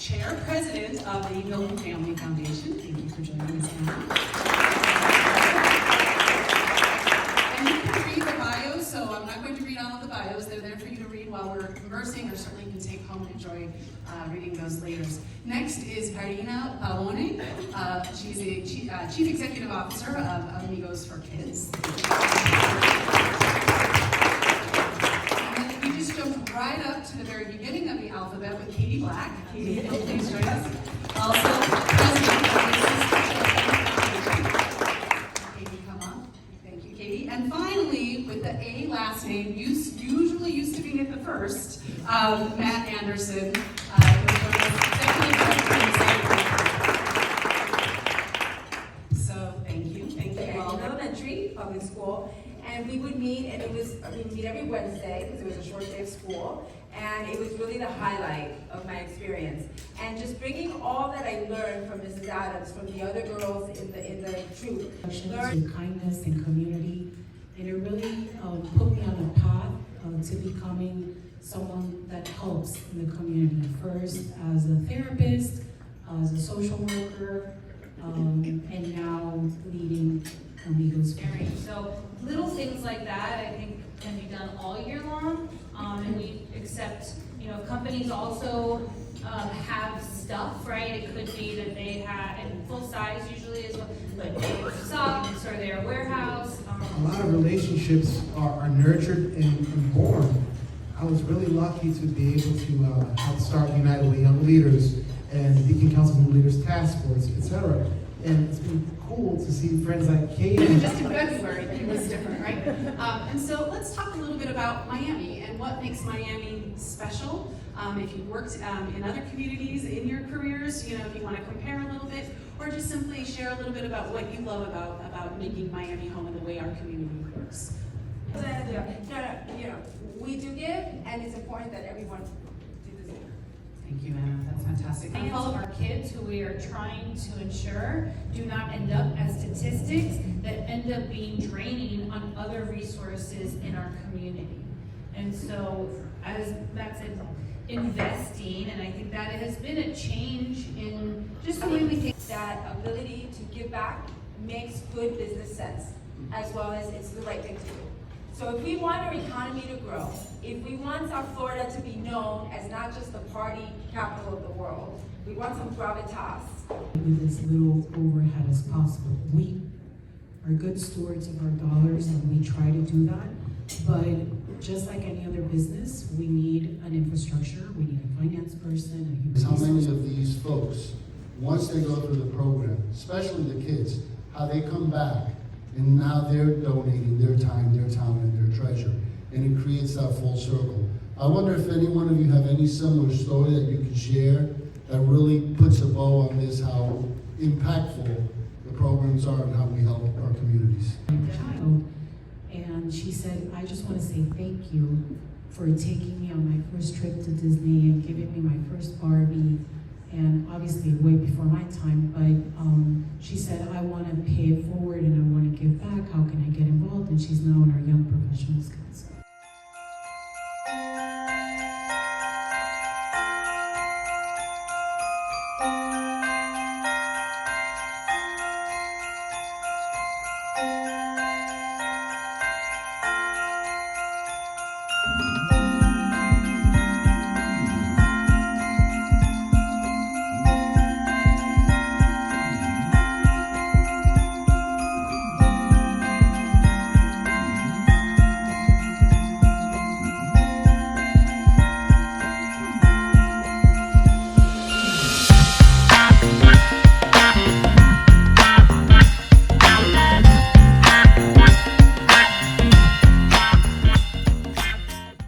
Chair President of the Amigo Family Foundation. Thank you for joining us, Anna. And you can read the bios, so I'm not going to read all of the bios. They're there for you to read while we're conversing, or certainly you can take home and enjoy reading those later. Next is Perinatal Therapy. She's a Chief Executive Officer of Amigos for Kids. Right up to the very beginning of the alphabet with Katie Black. Katie, please join us. Also, President of the Katie, come on. Thank you, Katie. And finally, with the A last name, usually used to be at the first, Matt Anderson. So, thank you. Thank you all. Elementary public school. And we would meet, and we would meet every Wednesday because it was a short day of school, and it was really the highlight of my experience. And just bringing all that I learned from Mrs. Adams, from the other girls in the troop, kindness and community, and it really put me on a path to becoming someone that helps in the community. First as a therapist, as a social worker, and now leading Amigos. So little things like that, I think, can be done all year long, and we accept, companies also have stuff, right? It could be that they have, and full size usually is, but socks or their warehouse. A lot of relationships are nurtured and born. I was really lucky to be able to help start United Way Young Leaders and Beacon Council Young Leaders Task Force, etc. And it's been cool to see friends like Katie. Just in February, it was different, right? And so let's talk a little bit about Miami and what makes Miami special. If you've worked in other communities in your careers, if you want to compare a little bit, or just simply share a little bit about what you love about making Miami home and the way our community works. We do give, and it's important that everyone do the same. Thank you, Anna. That's fantastic. And all of our kids who we are trying to ensure do not end up as statistics that end up being draining on other resources in our community. And so, as Matt said, investing, and I think that has been a change in just the way we think. That ability to give back makes good business sense, as well as it's the right thing to do. So if we want our economy to grow, if we want South Florida to be known as not just the party capital of the world, we want some gravitas. With as little overhead as possible. We are good stewards of our dollars and we try to do that, but just like any other business, we need an infrastructure, we need a finance person, a human How many of these folks, once they go through the program, especially the kids, how they come back and now they're donating their time, their talent, and their treasure, and it creates that full circle. I wonder if any one of you have any similar story that you can share that really puts a bow on this, how impactful the programs are and how we help our communities. Child, and she said, I just want to say thank you for taking me on my first trip to Disney and giving me my first Barbie, and obviously way before my time, but she said, I want to pay it forward and I want to give back. How can I get involved? And she's now on our Young Professionals Council.